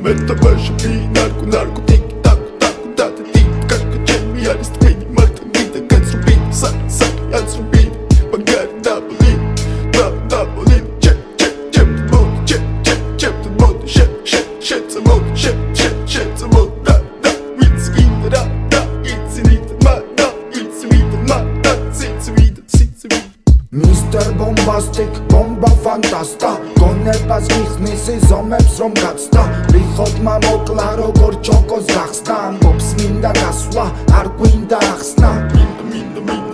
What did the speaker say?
მეტაბაშები ნარკო ტიკ ტაკ დატი ტიკ კაკა ჩემი არის თქვენი მართალი და გაცრუდი საკი აცრუდი მაგარი დაბლი Mr. Bombastic, bomba fantasta გონებას გიხსნის ზომებს რომ გაცდა რიხოდმა მოკლა როგორ ჩოკოს გახსნა ამბობს მინდა გასვლა არ გვინდა ახსნა მინდა